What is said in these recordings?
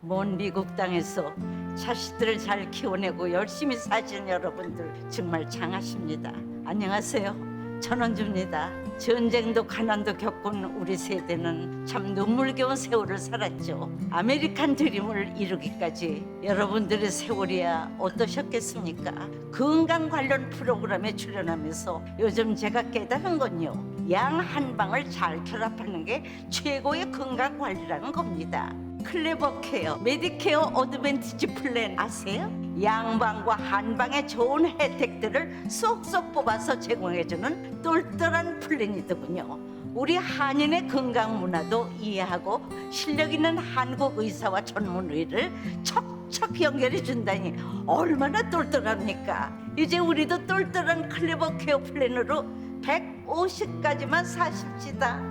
먼 미국 땅에서 자식들을 잘 키워내고 열심히 사신 여러분들 정말 장하십니다. 안녕하세요. 전원주입니다. 전쟁도 가난도 겪은 우리 세대는 참 눈물겨운 세월을 살았죠. 아메리칸 드림을 이루기까지 여러분들의 세월이야 어떠셨겠습니까? 건강 관련 프로그램에 출연하면서 요즘 제가 깨달은 건요, 양 한 방을 잘 결합하는 게 최고의 건강 관리라는 겁니다. 클레버 케어, 메디케어 어드밴티지 플랜 아세요? 양방과 한방의 좋은 혜택들을 쏙쏙 뽑아서 제공해주는 똘똘한 플랜이더군요. 우리 한인의 건강 문화도 이해하고 실력 있는 한국 의사와 전문의를 척척 연결해 준다니 얼마나 똘똘합니까? 이제 우리도 똘똘한 클레버 케어 플랜으로 150까지만 사십시다.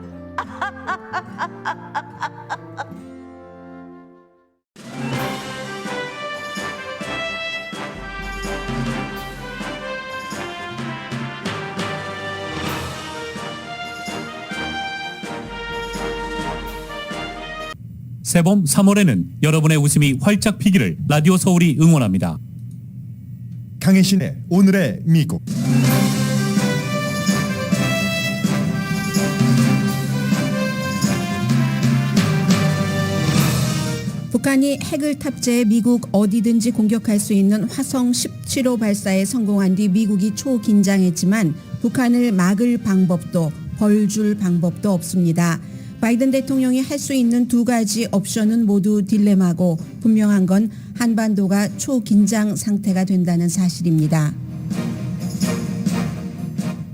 새봄 3월에는 여러분의 웃음이 활짝 피기를 라디오 서울이 응원합니다. 강혜신의 오늘의 미국. 북한이 핵을 탑재해 미국 어디든지 공격할 수 있는 화성 17호 발사에 성공한 뒤 미국이 초긴장했지만 북한을 막을 방법도 벌줄 방법도 없습니다. 바이든 대통령이 할 수 있는 두 가지 옵션은 모두 딜레마고 분명한 건 한반도가 초긴장 상태가 된다는 사실입니다.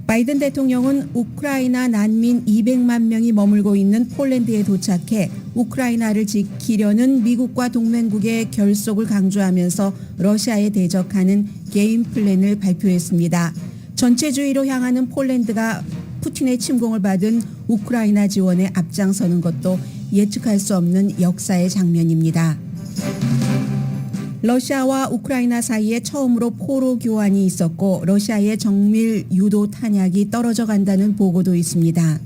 바이든 대통령은 우크라이나 난민 200만 명이 머물고 있는 폴란드에 도착해 우크라이나를 지키려는 미국과 동맹국의 결속을 강조하면서 러시아에 대적하는 게임 플랜을 발표했습니다. 전체주의로 향하는 폴란드가 푸틴의 침공을 받은 우크라이나 지원에 앞장서는 것도 예측할 수 없는 역사의 장면입니다. 러시아와 우크라이나 사이에 처음으로 포로 교환이 있었고 러시아의 정밀 유도 탄약이 떨어져 간다는 보고도 있습니다.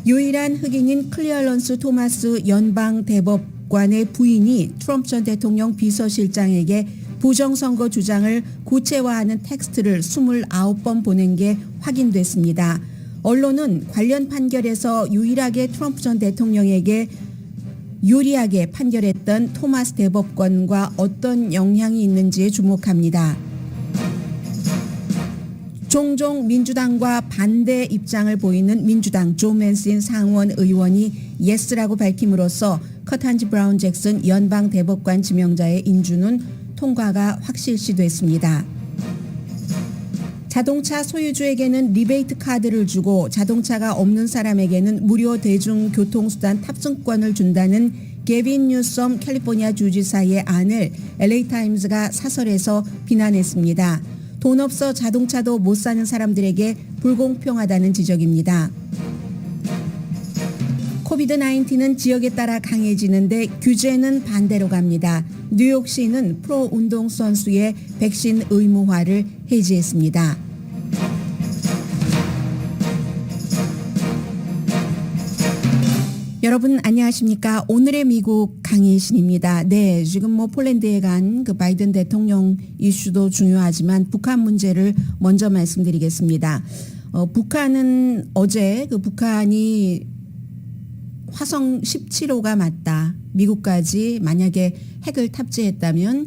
유일한 흑인인 클리어런스 토마스 연방대법관의 부인이 트럼프 전 대통령 비서실장에게 부정선거 주장을 구체화하는 텍스트를 29번 보낸 게 확인됐습니다. 언론은 관련 판결에서 유일하게 트럼프 전 대통령에게 유리하게 판결했던 토마스 대법관과 어떤 영향이 있는지에 주목합니다. 종종 민주당과 반대 입장을 보이는 민주당 조 맨신 상원 의원이 예스라고 밝힘으로써 커탄지 브라운 잭슨 연방 대법관 지명자의 인준은 통과가 확실시됐습니다. 자동차 소유주에게는 리베이트 카드를 주고 자동차가 없는 사람에게는 무료 대중교통수단 탑승권을 준다는 게빈 뉴섬 캘리포니아 주지사의 안을 LA타임스가 사설에서 비난했습니다. 돈 없어 자동차도 못 사는 사람들에게 불공평하다는 지적입니다. 코비드-19는 지역에 따라 강해지는데 규제는 반대로 갑니다. 뉴욕시는 프로 운동선수의 백신 의무화를 해제했습니다. 여러분 안녕하십니까? 오늘의 미국 강혜신입니다. 네, 지금 폴란드에 간 그 바이든 대통령 이슈도 중요하지만 북한 문제를 먼저 말씀드리겠습니다. 북한은 어제 북한이 화성 17호가 맞다. 미국까지 만약에 핵을 탑재했다면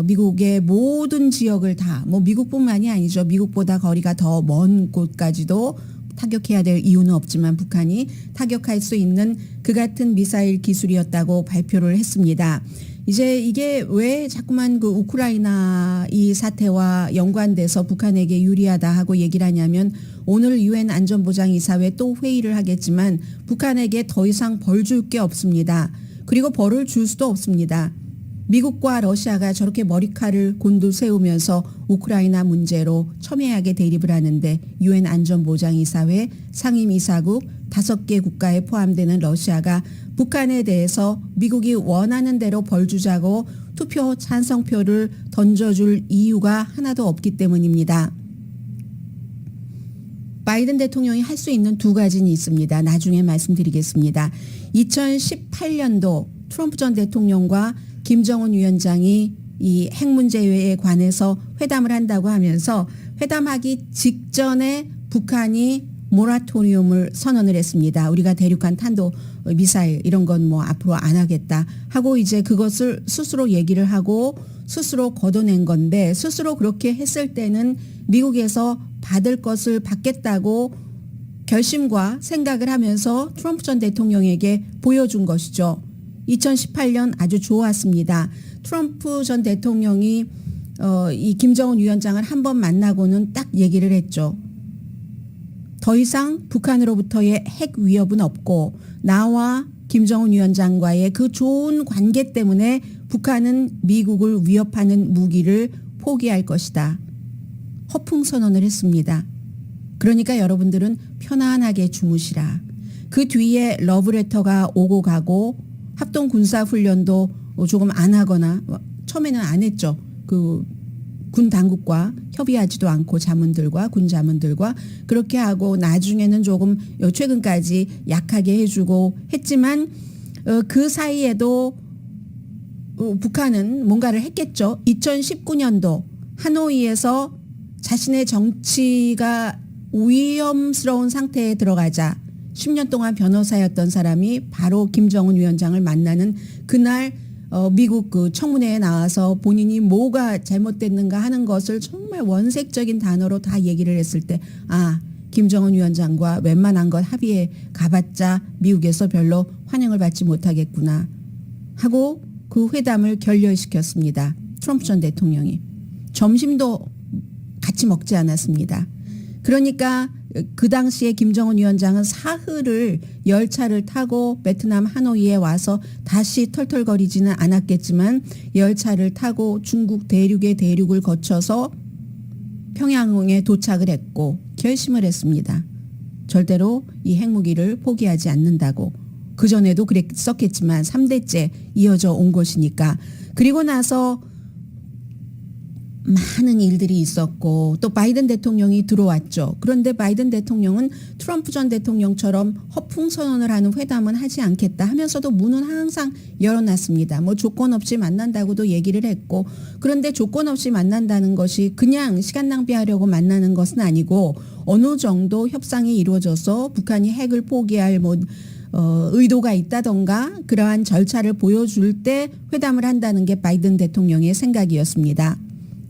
미국의 모든 지역을 다, 미국뿐만이 아니죠. 미국보다 거리가 더 먼 곳까지도 타격해야 될 이유는 없지만 북한이 타격할 수 있는 그 같은 미사일 기술이었다고 발표를 했습니다. 이제 이게 왜 자꾸만 우크라이나 이 사태와 연관돼서 북한에게 유리하다 하고 얘기를 하냐면 오늘 유엔 안전보장이사회 또 회의를 하겠지만 북한에게 더 이상 벌 줄 게 없습니다. 그리고 벌을 줄 수도 없습니다. 미국과 러시아가 저렇게 머리칼을 곤두세우면서 우크라이나 문제로 첨예하게 대립을 하는데 유엔 안전보장이사회 상임이사국 5개 국가에 포함되는 러시아가 북한에 대해서 미국이 원하는 대로 벌 주자고 투표 찬성표를 던져줄 이유가 하나도 없기 때문입니다. 바이든 대통령이 할 수 있는 두 가지는 있습니다. 나중에 말씀드리겠습니다. 2018년도 트럼프 전 대통령과 김정은 위원장이 이 핵 문제에 관해서 회담을 한다고 하면서 회담하기 직전에 북한이 모라토리움을 선언을 했습니다. 우리가 대륙간 탄도 미사일 이런 건 뭐 앞으로 안 하겠다 하고 이제 그것을 스스로 얘기를 하고 스스로 걷어낸 건데, 스스로 그렇게 했을 때는 미국에서 받을 것을 받겠다고 결심과 생각을 하면서 트럼프 전 대통령에게 보여준 것이죠. 2018년 아주 좋았습니다. 트럼프 전 대통령이 이 김정은 위원장을 한번 만나고는 딱 얘기를 했죠. 더 이상 북한으로부터의 핵 위협은 없고 나와 김정은 위원장과의 그 좋은 관계 때문에 북한은 미국을 위협하는 무기를 포기할 것이다. 허풍 선언을 했습니다. 그러니까 여러분들은 편안하게 주무시라. 그 뒤에 러브레터가 오고 가고 합동 군사 훈련도 조금 안 하거나, 처음에는 안 했죠. 그 군 당국과 협의하지도 않고 자문들과 군 자문들과 그렇게 하고 나중에는 조금 최근까지 약하게 해주고 했지만 그 사이에도 북한은 뭔가를 했겠죠. 2019년도 하노이에서 자신의 정치가 위험스러운 상태에 들어가자 10년 동안 변호사였던 사람이 바로 김정은 위원장을 만나는 그날 미국 그 청문회에 나와서 본인이 뭐가 잘못됐는가 하는 것을 정말 원색적인 단어로 다 얘기를 했을 때, 아, 김정은 위원장과 웬만한 것 합의에 가봤자 미국에서 별로 환영을 받지 못하겠구나 하고 그 회담을 결렬시켰습니다. 트럼프 전 대통령이. 점심도 같이 먹지 않았습니다. 그러니까 그 당시에 김정은 위원장은 사흘을 열차를 타고 베트남 하노이에 와서 다시 털털거리지는 않았겠지만 열차를 타고 중국 대륙의 대륙을 거쳐서 평양에 도착을 했고 결심을 했습니다. 절대로 이 핵무기를 포기하지 않는다고. 그전에도 그랬었겠지만 3대째 이어져 온 것이니까. 그리고 나서 많은 일들이 있었고 또 바이든 대통령이 들어왔죠. 그런데 바이든 대통령은 트럼프 전 대통령처럼 허풍 선언을 하는 회담은 하지 않겠다 하면서도 문은 항상 열어놨습니다. 뭐 조건 없이 만난다고도 얘기를 했고, 그런데 조건 없이 만난다는 것이 그냥 시간 낭비하려고 만나는 것은 아니고 어느 정도 협상이 이루어져서 북한이 핵을 포기할 의도가 있다던가 그러한 절차를 보여줄 때 회담을 한다는 게 바이든 대통령의 생각이었습니다.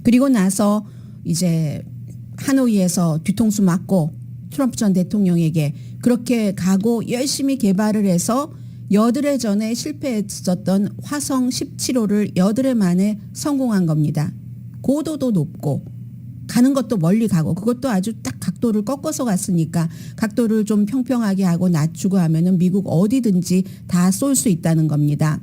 그리고 나서 이제 하노이에서 뒤통수 맞고 트럼프 전 대통령에게 그렇게 가고 열심히 개발을 해서 여드레 전에 실패했었던 화성 17호를 여드레 만에 성공한 겁니다. 고도도 높고 가는 것도 멀리 가고 그것도 아주 딱 각도를 꺾어서 갔으니까 각도를 좀 평평하게 하고 낮추고 하면은 미국 어디든지 다 쏠 수 있다는 겁니다.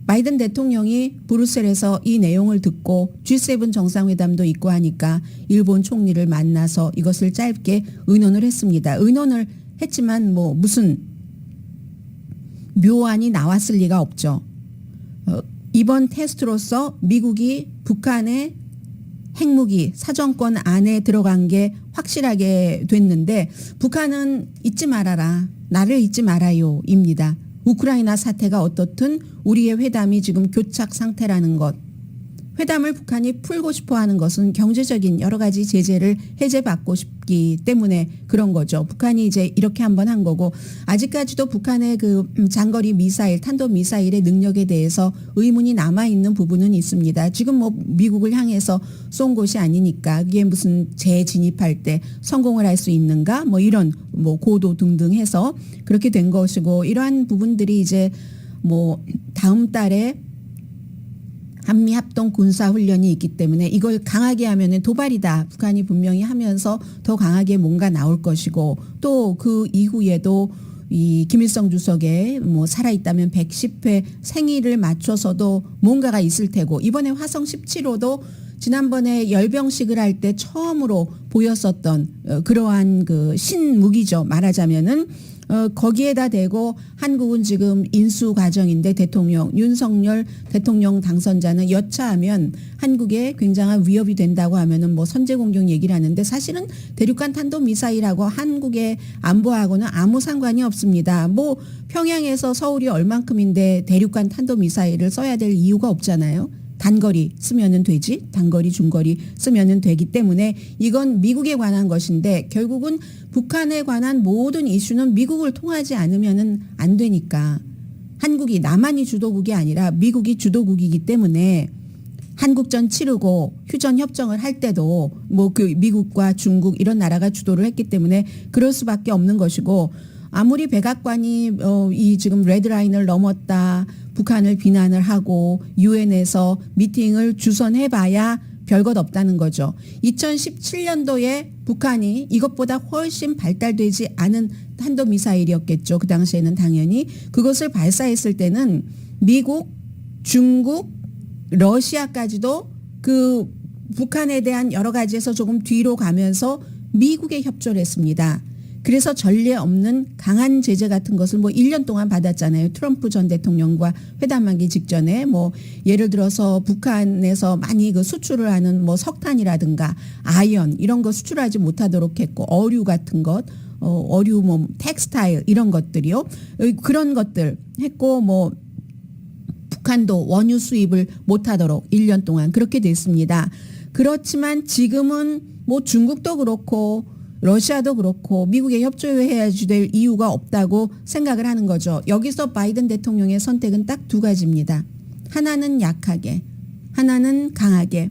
바이든 대통령이 브뤼셀에서 이 내용을 듣고 G7 정상회담도 있고 하니까 일본 총리를 만나서 이것을 짧게 의논을 했습니다. 의논을 했지만 뭐 무슨 묘안이 나왔을 리가 없죠. 이번 테스트로서 미국이 북한의 핵무기 사정권 안에 들어간 게 확실하게 됐는데 북한은 잊지 말아라. 나를 잊지 말아요 입니다. 우크라이나 사태가 어떻든 우리의 회담이 지금 교착 상태라는 것. 회담을 북한이 풀고 싶어하는 것은 경제적인 여러 가지 제재를 해제받고 싶기 때문에 그런 거죠. 북한이 이제 이렇게 한번 한 거고 아직까지도 북한의 그 장거리 미사일, 탄도미사일의 능력에 대해서 의문이 남아있는 부분은 있습니다. 지금 뭐 미국을 향해서 쏜 것이 아니니까 그게 무슨 재진입할 때 성공을 할 수 있는가 뭐 이런 뭐 고도 등등 해서 그렇게 된 것이고 이러한 부분들이 이제 뭐 다음 달에 한미 합동 군사 훈련이 있기 때문에 이걸 강하게 하면은 도발이다. 북한이 분명히 하면서 더 강하게 뭔가 나올 것이고 또 그 이후에도 이 김일성 주석의 뭐 살아있다면 110회 생일을 맞춰서도 뭔가가 있을 테고 이번에 화성 17호도 지난번에 열병식을 할 때 처음으로 보였었던 그러한 그 신무기죠. 말하자면은 거기에다 대고 한국은 지금 인수 과정인데 대통령 윤석열 대통령 당선자는 여차하면 한국에 굉장한 위협이 된다고 하면은 뭐 선제 공격 얘기를 하는데 사실은 대륙간 탄도 미사일하고 한국의 안보하고는 아무 상관이 없습니다. 뭐 평양에서 서울이 얼만큼인데 대륙간 탄도 미사일을 써야 될 이유가 없잖아요. 단거리 쓰면은 되지, 단거리 중거리 쓰면은 되기 때문에 이건 미국에 관한 것인데 결국은 북한에 관한 모든 이슈는 미국을 통하지 않으면은 안 되니까 한국이 남한이 주도국이 아니라 미국이 주도국이기 때문에 한국전 치르고 휴전 협정을 할 때도 뭐 그 미국과 중국 이런 나라가 주도를 했기 때문에 그럴 수밖에 없는 것이고 아무리 백악관이 이 지금 레드라인을 넘었다. 북한을 비난을 하고 유엔에서 미팅을 주선해봐야 별것 없다는 거죠. 2017년도에 북한이 이것보다 훨씬 발달되지 않은 탄도미사일이었겠죠. 그 당시에는 당연히. 그것을 발사했을 때는 미국, 중국, 러시아까지도 그 북한에 대한 여러 가지에서 조금 뒤로 가면서 미국에 협조를 했습니다. 그래서 전례 없는 강한 제재 같은 것을 뭐 1년 동안 받았잖아요. 트럼프 전 대통령과 회담하기 직전에 뭐 예를 들어서 북한에서 많이 그 수출을 하는 뭐 석탄이라든가 아연 이런 거 수출하지 못하도록 했고 어류 같은 것, 어류 뭐 텍스타일 이런 것들이요. 그런 것들 했고 뭐 북한도 원유 수입을 못하도록 1년 동안 그렇게 됐습니다. 그렇지만 지금은 뭐 중국도 그렇고 러시아도 그렇고 미국에 협조해야 될 이유가 없다고 생각을 하는 거죠. 여기서 바이든 대통령의 선택은 딱 두 가지입니다. 하나는 약하게, 하나는 강하게.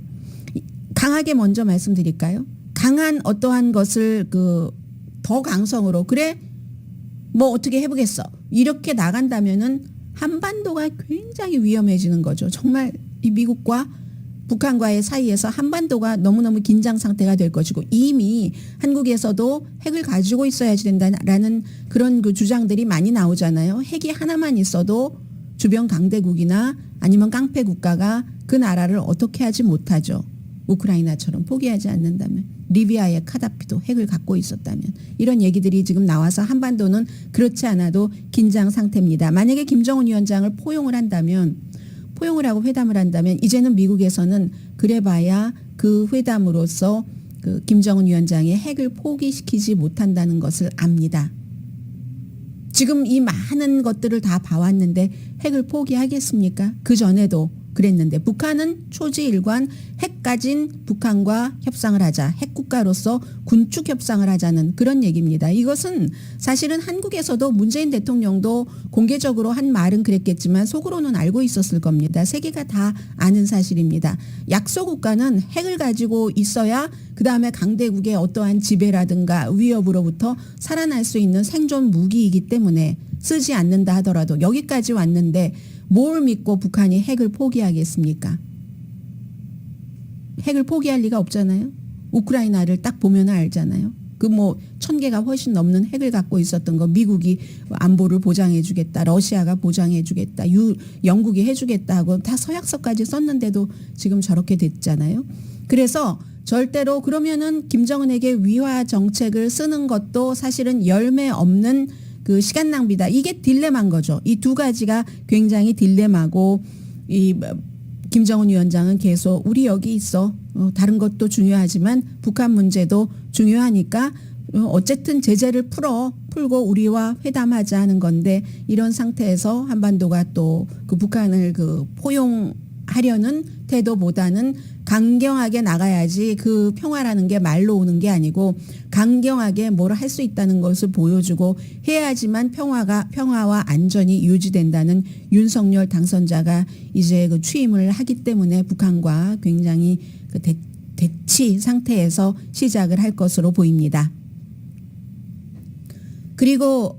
강하게 먼저 말씀드릴까요? 강한 어떠한 것을 더 강성으로 그래 뭐 어떻게 해보겠어 이렇게 나간다면은 한반도가 굉장히 위험해지는 거죠. 정말 이 미국과 북한과의 사이에서 한반도가 너무너무 긴장 상태가 될 것이고 이미 한국에서도 핵을 가지고 있어야지 된다라는 그런 그 주장들이 많이 나오잖아요. 핵이 하나만 있어도 주변 강대국이나 아니면 깡패 국가가 그 나라를 어떻게 하지 못하죠. 우크라이나처럼 포기하지 않는다면 리비아의 카다피도 핵을 갖고 있었다면 이런 얘기들이 지금 나와서 한반도는 그렇지 않아도 긴장 상태입니다. 만약에 김정은 위원장을 포용을 하고 회담을 한다면 이제는 미국에서는 그래봐야 그 회담으로서 그 김정은 위원장의 핵을 포기시키지 못한다는 것을 압니다. 지금 이 많은 것들을 다 봐왔는데 핵을 포기하겠습니까? 그 전에도 그랬는데 북한은 초지일관 핵 가진 북한과 협상을 하자. 핵국가로서 군축 협상을 하자는 그런 얘기입니다. 이것은 사실은 한국에서도 문재인 대통령도 공개적으로 한 말은 그랬겠지만 속으로는 알고 있었을 겁니다. 세계가 다 아는 사실입니다. 약소국가는 핵을 가지고 있어야 그다음에 강대국의 어떠한 지배라든가 위협으로부터 살아날 수 있는 생존 무기이기 때문에 쓰지 않는다 하더라도 여기까지 왔는데 뭘 믿고 북한이 핵을 포기하겠습니까? 핵을 포기할 리가 없잖아요. 우크라이나를 딱 보면 알잖아요. 그 뭐 1000개가 훨씬 넘는 핵을 갖고 있었던 거 미국이 안보를 보장해 주겠다. 러시아가 보장해 주겠다. 영국이 해 주겠다 하고 다 서약서까지 썼는데도 지금 저렇게 됐잖아요. 그래서 절대로 그러면은 김정은에게 위화 정책을 쓰는 것도 사실은 열매 없는 그 시간 낭비다. 이게 딜레마인 거죠. 이 두 가지가 굉장히 딜레마고 이 김정은 위원장은 계속 우리 여기 있어. 다른 것도 중요하지만 북한 문제도 중요하니까 어쨌든 제재를 풀고 우리와 회담하자 하는 건데 이런 상태에서 한반도가 또 그 북한을 그 포용하려는 태도보다는 강경하게 나가야지 그 평화라는 게 말로 오는 게 아니고 강경하게 뭘 할 수 있다는 것을 보여주고 해야지만 평화와 안전이 유지된다는 윤석열 당선자가 이제 그 취임을 하기 때문에 북한과 굉장히 그 대치 상태에서 시작을 할 것으로 보입니다. 그리고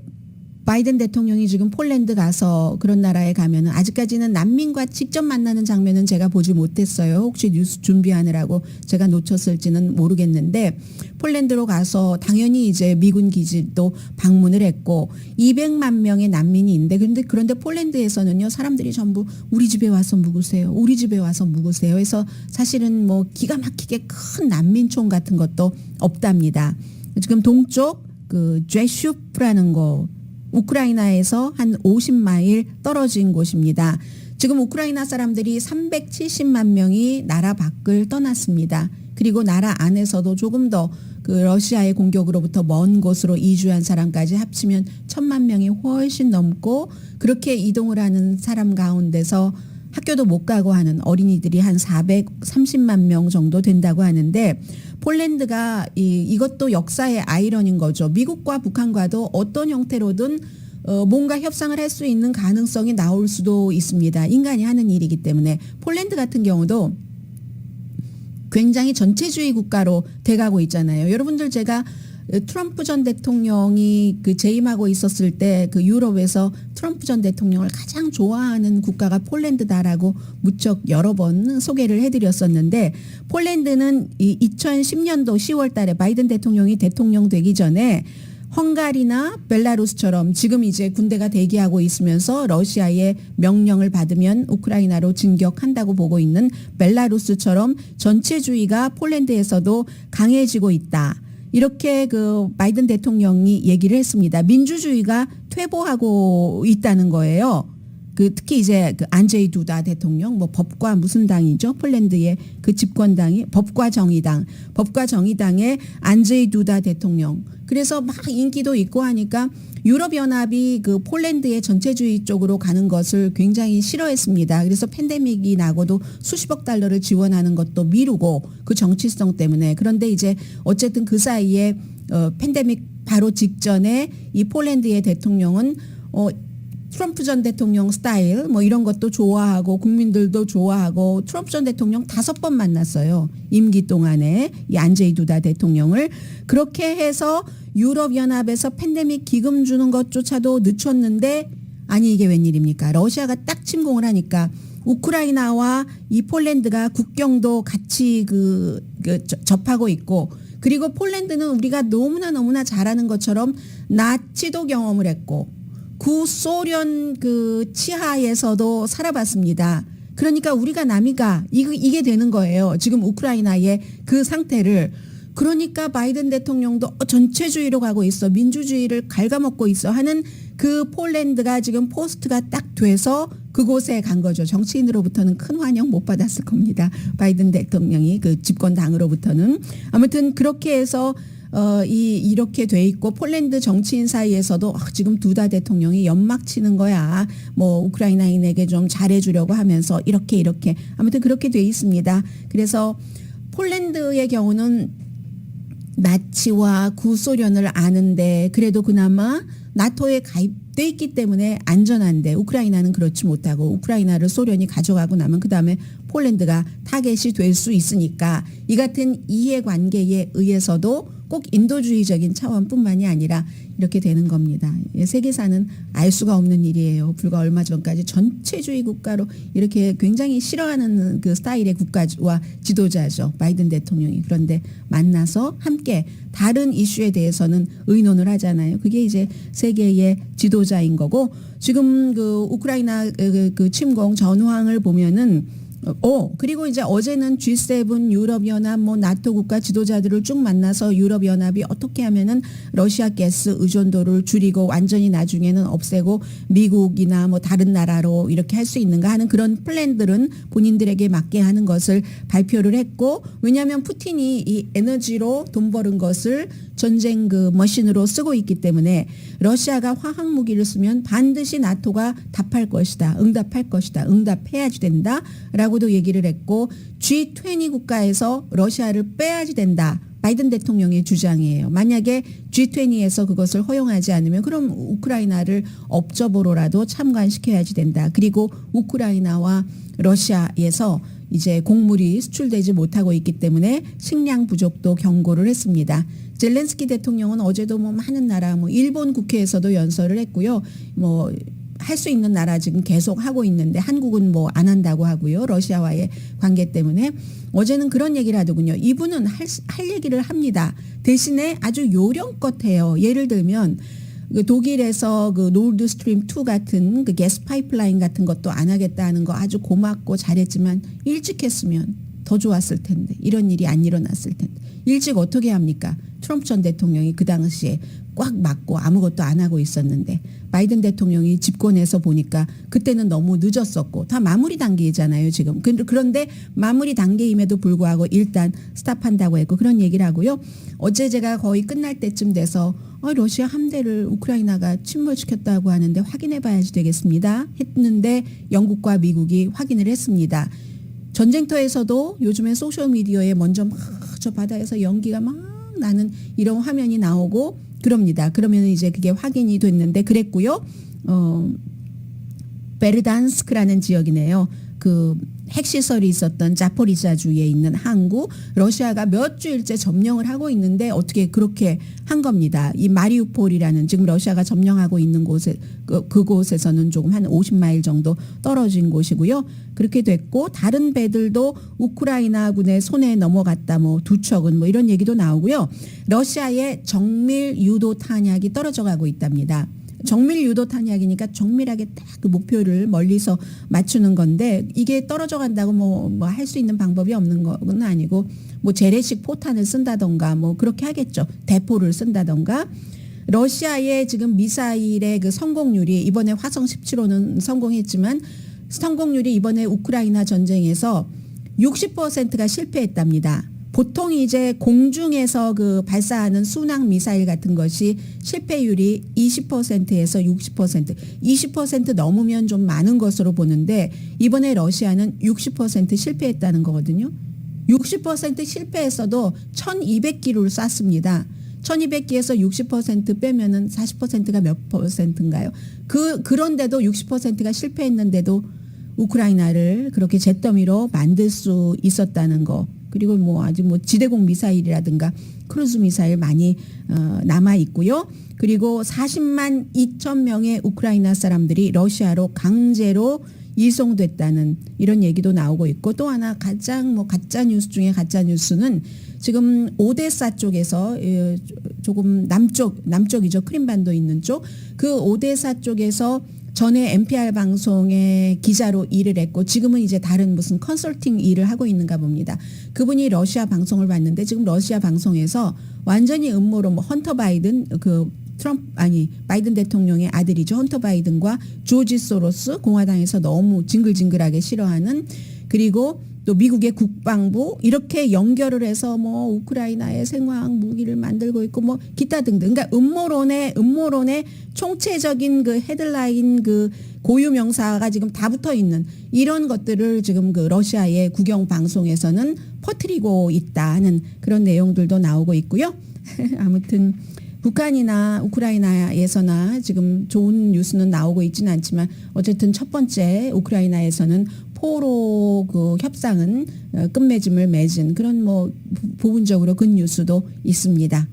바이든 대통령이 지금 폴란드 가서 그런 나라에 가면은 아직까지는 난민과 직접 만나는 장면은 제가 보지 못했어요. 혹시 뉴스 준비하느라고 제가 놓쳤을지는 모르겠는데 폴란드로 가서 당연히 이제 미군 기지도 방문을 했고 200만 명의 난민이 있는데 그런데 폴란드에서는요 사람들이 전부 우리 집에 와서 묵으세요. 우리 집에 와서 묵으세요. 해서 사실은 뭐 기가 막히게 큰 난민촌 같은 것도 없답니다. 지금 동쪽 그 죄슈프라는 거 우크라이나에서 한 50마일 떨어진 곳입니다. 지금 우크라이나 사람들이 370만 명이 나라 밖을 떠났습니다. 그리고 나라 안에서도 조금 더 그 러시아의 공격으로부터 먼 곳으로 이주한 사람까지 합치면 1,000만 명이 훨씬 넘고, 그렇게 이동을 하는 사람 가운데서 학교도 못 가고 하는 어린이들이 한 430만 명 정도 된다고 하는데, 폴란드가 이것도 역사의 아이러니인 거죠. 미국과 북한과도 어떤 형태로든 뭔가 협상을 할 수 있는 가능성이 나올 수도 있습니다. 인간이 하는 일이기 때문에. 폴란드 같은 경우도 굉장히 전체주의 국가로 돼가고 있잖아요. 여러분들, 제가 트럼프 전 대통령이 그 재임하고 있었을 때 그 유럽에서 트럼프 전 대통령을 가장 좋아하는 국가가 폴란드다라고 무척 여러 번 소개를 해드렸었는데, 폴란드는 2010년도 10월 달에 바이든 대통령이 대통령 되기 전에 헝가리나 벨라루스처럼 지금 이제 군대가 대기하고 있으면서 러시아의 명령을 받으면 우크라이나로 진격한다고 보고 있는 벨라루스처럼 전체주의가 폴란드에서도 강해지고 있다. 이렇게 그 바이든 대통령이 얘기를 했습니다. 민주주의가 퇴보하고 있다는 거예요. 그 특히 이제 그 안제이 두다 대통령, 뭐 법과 무슨 당이죠? 폴란드의 그 집권당이 법과 정의당의 안제이 두다 대통령. 그래서 막 인기도 있고 하니까 유럽연합이 그 폴란드의 전체주의 쪽으로 가는 것을 굉장히 싫어했습니다. 그래서 팬데믹이 나고도 수십억 달러를 지원하는 것도 미루고, 그 정치성 때문에. 그런데 이제 어쨌든 그 사이에 팬데믹 바로 직전에 이 폴란드의 대통령은 트럼프 전 대통령 스타일 뭐 이런 것도 좋아하고 국민들도 좋아하고, 트럼프 전 대통령 5번 만났어요. 임기 동안에 이 안제이 두다 대통령을. 그렇게 해서 유럽연합에서 팬데믹 기금 주는 것조차도 늦췄는데, 아니 이게 웬일입니까? 러시아가 딱 침공을 하니까 우크라이나와 이 폴란드가 국경도 같이 접하고 있고, 그리고 폴란드는 우리가 너무나 잘 아는 것처럼 나치도 경험을 했고 구소련 그 치하에서도 살아봤습니다. 그러니까 우리가 남이가 이게 되는 거예요. 지금 우크라이나의 그 상태를. 그러니까 바이든 대통령도 전체주의로 가고 있어, 민주주의를 갉아먹고 있어 하는 그 폴란드가 지금 포스트가 딱 돼서 그곳에 간 거죠. 정치인으로부터는 큰 환영 못 받았을 겁니다. 바이든 대통령이 그 집권당으로부터는. 아무튼 그렇게 해서 이렇게 돼 있고, 폴란드 정치인 사이에서도 지금 두다 대통령이 연막 치는 거야. 뭐 우크라이나인에게 좀 잘해주려고 하면서 이렇게 아무튼 그렇게 돼 있습니다. 그래서 폴란드의 경우는 나치와 구소련을 아는데 그래도 그나마 나토에 가입돼 있기 때문에 안전한데, 우크라이나는 그렇지 못하고 우크라이나를 소련이 가져가고 나면 그 다음에 폴란드가 타겟이 될 수 있으니까, 이 같은 이해관계에 의해서도 꼭 인도주의적인 차원뿐만이 아니라 이렇게 되는 겁니다. 세계사는 알 수가 없는 일이에요. 불과 얼마 전까지 전체주의 국가로 이렇게 굉장히 싫어하는 그 스타일의 국가와 지도자죠. 바이든 대통령이. 그런데 만나서 함께 다른 이슈에 대해서는 의논을 하잖아요. 그게 이제 세계의 지도자인 거고, 지금 그 우크라이나 그 침공 전황을 보면은 그리고 이제 어제는 G7 유럽연합 뭐 나토 국가 지도자들을 쭉 만나서 유럽연합이 어떻게 하면은 러시아 가스 의존도를 줄이고 완전히 나중에는 없애고 미국이나 뭐 다른 나라로 이렇게 할 수 있는가 하는 그런 플랜들은 본인들에게 맞게 하는 것을 발표를 했고, 왜냐하면 푸틴이 이 에너지로 돈 버는 것을 전쟁 그 머신으로 쓰고 있기 때문에 러시아가 화학 무기를 쓰면 반드시 나토가 응답할 것이다. 응답해야지 된다라고도 얘기를 했고, G20 국가에서 러시아를 빼야지 된다. 바이든 대통령의 주장이에요. 만약에 G20에서 그것을 허용하지 않으면 그럼 우크라이나를 업적으로라도 참관시켜야지 된다. 그리고 우크라이나와 러시아에서 이제 곡물이 수출되지 못하고 있기 때문에 식량 부족도 경고를 했습니다. 젤렌스키 대통령은 어제도 뭐 많은 나라, 뭐 일본 국회에서도 연설을 했고요. 뭐 할 수 있는 나라 지금 계속 하고 있는데 한국은 뭐 안 한다고 하고요. 러시아와의 관계 때문에. 어제는 그런 얘기를 하더군요. 이분은 할 얘기를 합니다. 대신에 아주 요령껏 해요. 예를 들면 그 독일에서 그 노르드 스트림 2 같은 그 가스 파이프라인 같은 것도 안 하겠다 하는 거 아주 고맙고 잘했지만 일찍 했으면 더 좋았을 텐데 이런 일이 안 일어났을 텐데 일찍 어떻게 합니까? 트럼프 전 대통령이 그 당시에 꽉 막고 아무것도 안 하고 있었는데 바이든 대통령이 집권해서 보니까 그때는 너무 늦었었고 다 마무리 단계잖아요 지금. 그런데 마무리 단계임에도 불구하고 일단 스탑한다고 했고 그런 얘기를 하고요. 어제 제가 거의 끝날 때쯤 돼서 러시아 함대를 우크라이나가 침몰시켰다고 하는데 확인해 봐야지 되겠습니다 했는데 영국과 미국이 확인을 했습니다. 전쟁터에서도 요즘에 소셜미디어에 먼저 막 저 바다에서 연기가 막 나는 이런 화면이 나오고 그럽니다. 그러면 이제 그게 확인이 됐는데 그랬고요. 베르단스크라는 지역이네요. 그 핵시설이 있었던 자포리자주에 있는 항구 러시아가 몇 주일째 점령을 하고 있는데 어떻게 그렇게 한 겁니다. 이 마리우폴이라는 지금 러시아가 점령하고 있는 곳에 그곳에서는 조금 한 50마일 정도 떨어진 곳이고요. 그렇게 됐고 다른 배들도 우크라이나군의 손에 넘어갔다 뭐 두 척은 뭐 이런 얘기도 나오고요. 러시아의 정밀 유도 탄약이 떨어져 가고 있답니다. 정밀 유도 탄약이니까 정밀하게 딱 그 목표를 멀리서 맞추는 건데 이게 떨어져 간다고 뭐 할 수 있는 방법이 없는 건 아니고 뭐 재래식 포탄을 쓴다던가 뭐 그렇게 하겠죠. 대포를 쓴다던가. 러시아의 지금 미사일의 그 성공률이 이번에 화성 17호는 성공했지만 성공률이 이번에 우크라이나 전쟁에서 60%가 실패했답니다. 보통 이제 공중에서 그 발사하는 순항 미사일 같은 것이 실패율이 20%에서 60%, 20% 넘으면 좀 많은 것으로 보는데 이번에 러시아는 60% 실패했다는 거거든요. 60% 실패했어도 1200기를 쐈습니다. 1200기에서 60% 빼면은 40%가 몇 %인가요? 그런데도 60%가 실패했는데도 우크라이나를 그렇게 잿더미로 만들 수 있었다는 거. 그리고 뭐 아직 뭐 지대공 미사일이라든가 크루즈 미사일 많이 남아 있고요. 그리고 40만 2천 명의 우크라이나 사람들이 러시아로 강제로 이송됐다는 이런 얘기도 나오고 있고 또 하나 가장 뭐 가짜 뉴스 중에 가짜 뉴스는 지금 오데사 쪽에서 조금 남쪽이죠. 크림반도 있는 쪽. 그 오데사 쪽에서 전에 NPR 방송의 기자로 일을 했고 지금은 이제 다른 무슨 컨설팅 일을 하고 있는가 봅니다. 그분이 러시아 방송을 봤는데 지금 러시아 방송에서 완전히 음모로 뭐 헌터 바이든 바이든 대통령의 아들이죠. 헌터 바이든과 조지 소로스 공화당에서 너무 징글징글하게 싫어하는 그리고 또 미국의 국방부 이렇게 연결을 해서 뭐 우크라이나의 생화학 무기를 만들고 있고 뭐 기타 등등. 그러니까 음모론의 총체적인 그 헤드라인 그 고유 명사가 지금 다 붙어 있는 이런 것들을 지금 그 러시아의 국영 방송에서는 퍼뜨리고 있다는 그런 내용들도 나오고 있고요. 아무튼 북한이나 우크라이나에서나 지금 좋은 뉴스는 나오고 있지는 않지만 어쨌든 첫 번째 우크라이나에서는 포로 그 협상은 끝맺음을 맺은 그런 뭐 부분적으로 그 뉴스도 있습니다.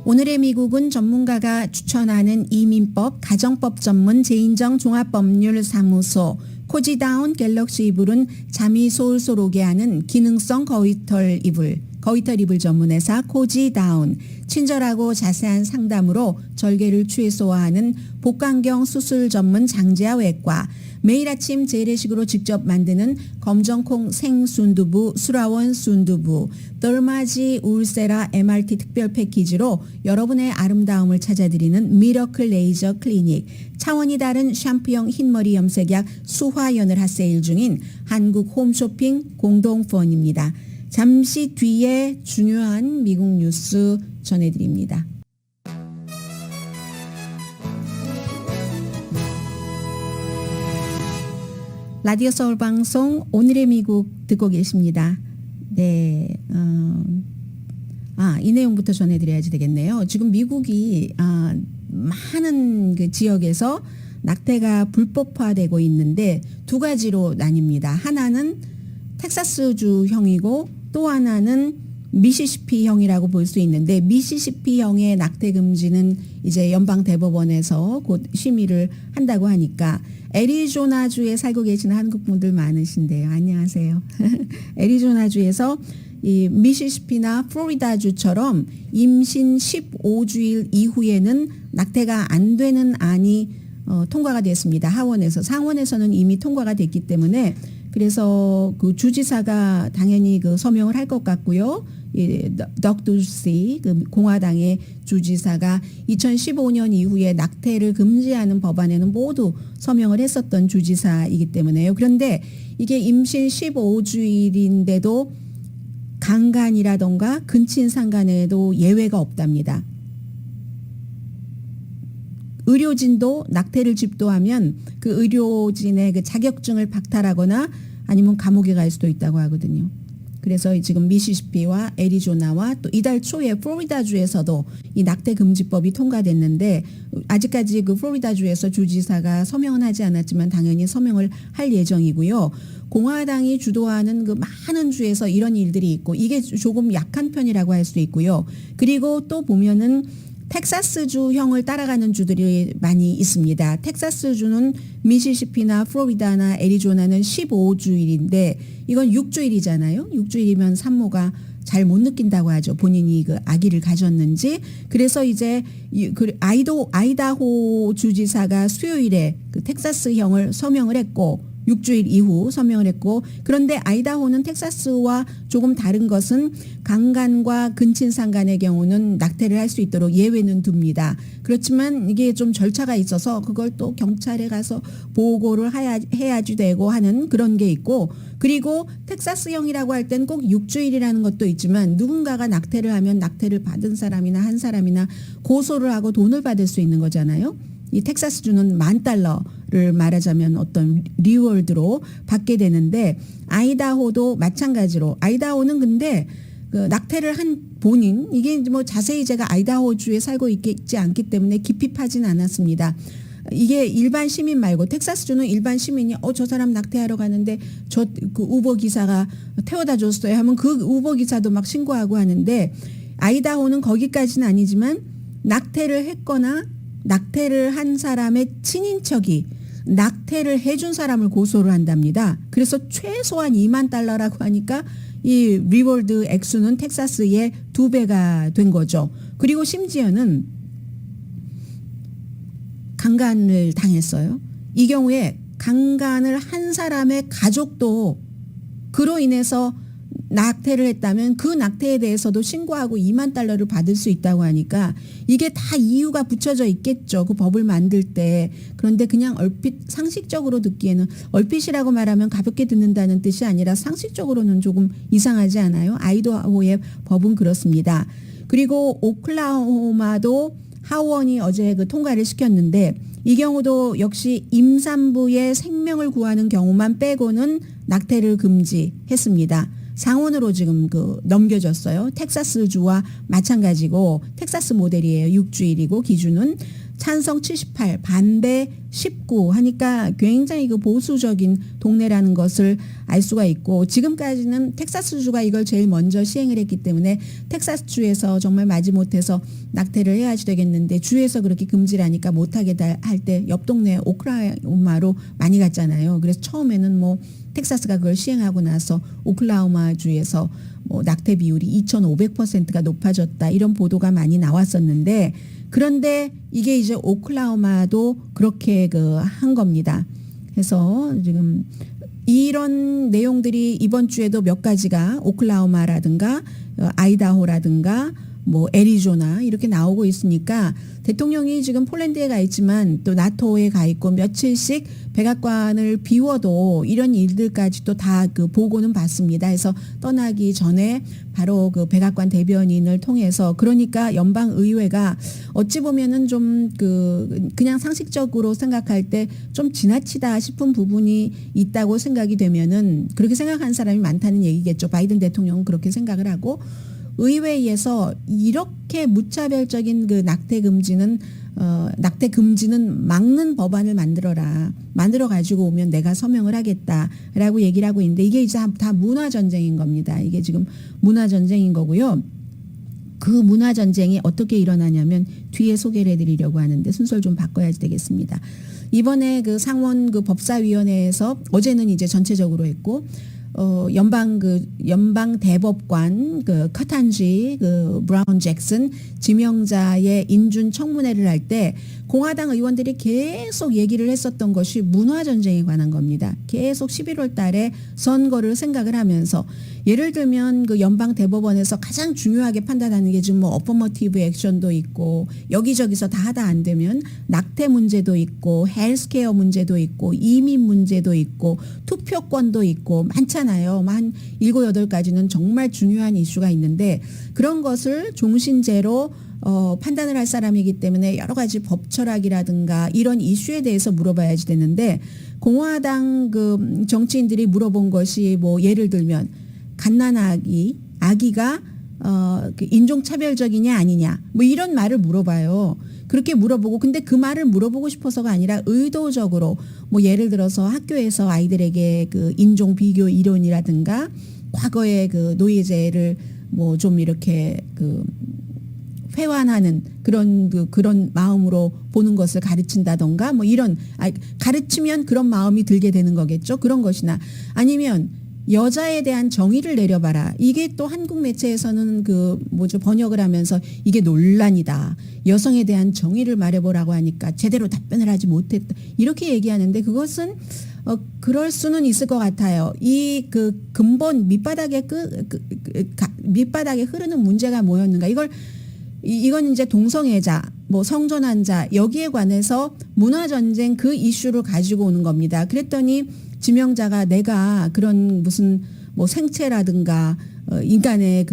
오늘의 미국은 전문가가 추천하는 이민법, 가정법 전문 제인정 종합법률사무소 코지다운 갤럭시 이불은 잠이 솔솔 오게 하는 기능성 거위털 이불 전문회사 코지다운 친절하고 자세한 상담으로 절개를 최소화하는 복강경 수술 전문 장지아 외과 매일 아침 재래식으로 직접 만드는 검정콩 생순두부 수라원 순두부 덜마지 울세라 MRT 특별 패키지로 여러분의 아름다움을 찾아드리는 미러클 레이저 클리닉 차원이 다른 샴푸형 흰머리 염색약 수화연을 핫세일 중인 한국 홈쇼핑 공동펀입니다. 잠시 뒤에 중요한 미국 뉴스 전해드립니다. 라디오 서울 방송 오늘의 미국 듣고 계십니다. 네, 이 내용부터 전해드려야지 되겠네요. 지금 미국이 많은 그 지역에서 낙태가 불법화되고 있는데 두 가지로 나뉩니다. 하나는 텍사스주형이고 또 하나는 미시시피형이라고 볼 수 있는데 미시시피형의 낙태 금지는 이제 연방 대법원에서 곧 심의를 한다고 하니까 애리조나주에 살고 계시는 한국 분들 많으신데요. 안녕하세요. 애리조나주에서 이 미시시피나 플로리다주처럼 임신 15주일 이후에는 낙태가 안 되는 안이 통과가 됐습니다. 하원에서. 상원에서는 이미 통과가 됐기 때문에 그래서 그 주지사가 당연히 그 서명을 할 것 같고요. 덕두시 그 공화당의 주지사가 2015년 이후에 낙태를 금지하는 법안에는 모두 서명을 했었던 주지사이기 때문에요. 그런데 이게 임신 15주일인데도 강간이라던가 근친상간에도 예외가 없답니다. 의료진도 낙태를 집도하면 그 의료진의 그 자격증을 박탈하거나 아니면 감옥에 갈 수도 있다고 하거든요. 그래서 지금 미시시피와 애리조나와 또 이달 초에 플로리다주에서도 이 낙태 금지법이 통과됐는데 아직까지 그 플로리다주에서 주지사가 서명은 하지 않았지만 당연히 서명을 할 예정이고요. 공화당이 주도하는 그 많은 주에서 이런 일들이 있고 이게 조금 약한 편이라고 할 수 있고요. 그리고 또 보면은 텍사스주형을 따라가는 주들이 많이 있습니다. 텍사스주는 미시시피나 플로리다나 애리조나는 15주일인데 이건 6주일이잖아요. 6주일이면 산모가 잘 못 느낀다고 하죠. 본인이 그 아기를 가졌는지. 그래서 이제 그 아이다호 주지사가 수요일에 그 텍사스형을 서명을 했고 6주일 이후 서명을 했고 그런데 아이다호는 텍사스와 조금 다른 것은 강간과 근친상간의 경우는 낙태를 할 수 있도록 예외는 둡니다. 그렇지만 이게 좀 절차가 있어서 그걸 또 경찰에 가서 보고를 해야지 되고 하는 그런 게 있고 그리고 텍사스형이라고 할 땐 꼭 6주일이라는 것도 있지만 누군가가 낙태를 하면 낙태를 받은 사람이나 한 사람이나 고소를 하고 돈을 받을 수 있는 거잖아요. 이 텍사스주는 $10,000를 말하자면 어떤 리워드로 받게 되는데 아이다호도 마찬가지로 아이다호는 근데 그 낙태를 한 본인 이게 뭐 자세히 제가 아이다호주에 살고 있지 않기 때문에 깊이 파진 않았습니다. 이게 일반 시민 말고 텍사스주는 일반 시민이 저 사람 낙태하러 가는데 저 그 우버 기사가 태워다 줬어요 하면 그 우버 기사도 막 신고하고 하는데 아이다호는 거기까지는 아니지만 낙태를 했거나 낙태를 한 사람의 친인척이 낙태를 해준 사람을 고소를 한답니다. 그래서 최소한 $20,000라고 하니까 이 리워드 액수는 텍사스의 2배가 된 거죠. 그리고 심지어는 강간을 당했어요. 이 경우에 강간을 한 사람의 가족도 그로 인해서 낙태를 했다면 그 낙태에 대해서도 신고하고 $20,000를 받을 수 있다고 하니까 이게 다 이유가 붙여져 있겠죠. 그 법을 만들 때. 그런데 그냥 얼핏 상식적으로 듣기에는 얼핏이라고 말하면 가볍게 듣는다는 뜻이 아니라 상식적으로는 조금 이상하지 않아요? 아이다호의 법은 그렇습니다. 그리고 오클라호마도 하원이 어제 그 통과를 시켰는데 이 경우도 역시 임산부의 생명을 구하는 경우만 빼고는 낙태를 금지했습니다. 상원으로 지금 그 넘겨졌어요. 텍사스주와 마찬가지고 텍사스 모델이에요. 6주일이고 기준은 찬성 78, 반대 19 하니까 굉장히 그 보수적인 동네라는 것을 알 수가 있고 지금까지는 텍사스주가 이걸 제일 먼저 시행을 했기 때문에 텍사스주에서 정말 마지못해서 낙태를 해야지 되겠는데 주에서 그렇게 금지를 하니까 못하게 할 때 옆 동네 오클라호마로 많이 갔잖아요. 그래서 처음에는 뭐 텍사스가 그걸 시행하고 나서 오클라호마주에서 뭐 낙태 비율이 2,500%가 높아졌다 이런 보도가 많이 나왔었는데 그런데 이게 이제 오클라호마도 그렇게 그 한 겁니다. 그래서 지금 이런 내용들이 이번 주에도 몇 가지가 오클라호마라든가 아이다호라든가 뭐 애리조나 이렇게 나오고 있으니까 대통령이 지금 폴란드에 가 있지만 또 나토에 가 있고 며칠씩 백악관을 비워도 이런 일들까지도 다 그 보고는 받습니다. 해서 떠나기 전에 바로 그 백악관 대변인을 통해서 그러니까 연방 의회가 어찌 보면은 좀 그냥 상식적으로 생각할 때 좀 지나치다 싶은 부분이 있다고 생각이 되면은 그렇게 생각하는 사람이 많다는 얘기겠죠. 바이든 대통령은 그렇게 생각을 하고 의회에서 이렇게 무차별적인 그 낙태 금지는 막는 법안을 만들어 가지고 오면 내가 서명을 하겠다라고 얘기를 하고 있는데 이게 이제 다 문화 전쟁인 겁니다. 이게 지금 문화 전쟁인 거고요. 그 문화 전쟁이 어떻게 일어나냐면 뒤에 소개를 해드리려고 하는데 순서를 좀 바꿔야지 되겠습니다. 이번에 그 상원 그 법사위원회에서 어제는 이제 전체적으로 했고 연방 대법관 커탄지 브라운 잭슨 지명자의 인준 청문회를 할 때 공화당 의원들이 계속 얘기를 했었던 것이 문화 전쟁에 관한 겁니다. 계속 11월 달에 선거를 생각을 하면서 예를 들면 그 연방 대법원에서 가장 중요하게 판단하는 게 지금 뭐 어퍼머티브 액션도 있고 여기저기서 다 하다 안 되면 낙태 문제도 있고 헬스케어 문제도 있고 이민 문제도 있고 투표권도 있고 많잖아요. 한 7, 8가지는 정말 중요한 이슈가 있는데 그런 것을 종신제로 판단을 할 사람이기 때문에 여러 가지 법 철학이라든가 이런 이슈에 대해서 물어봐야지 되는데 공화당 그 정치인들이 물어본 것이 뭐 예를 들면 아기가 그 인종차별적이냐 아니냐 뭐 이런 말을 물어봐요. 그렇게 물어보고 근데 그 말을 물어보고 싶어서가 아니라 의도적으로 뭐 예를 들어서 학교에서 아이들에게 그 인종 비교 이론이라든가 과거의 그 노예제를 뭐 좀 이렇게 그 회환하는 그런 마음으로 보는 것을 가르친다던가 뭐 이런 가르치면 그런 마음이 들게 되는 거겠죠. 그런 것이나 아니면 여자에 대한 정의를 내려봐라. 이게 또 한국 매체에서는 번역을 하면서 이게 논란이다. 여성에 대한 정의를 말해보라고 하니까 제대로 답변을 하지 못했다. 이렇게 얘기하는데 그것은 그럴 수는 있을 것 같아요. 이 근본 밑바닥에 흐르는 문제가 뭐였는가? 이건 이제 동성애자, 뭐 성전환자 여기에 관해서 문화전쟁 그 이슈를 가지고 오는 겁니다. 그랬더니 지명자가 내가 그런 무슨 뭐 생체라든가 인간의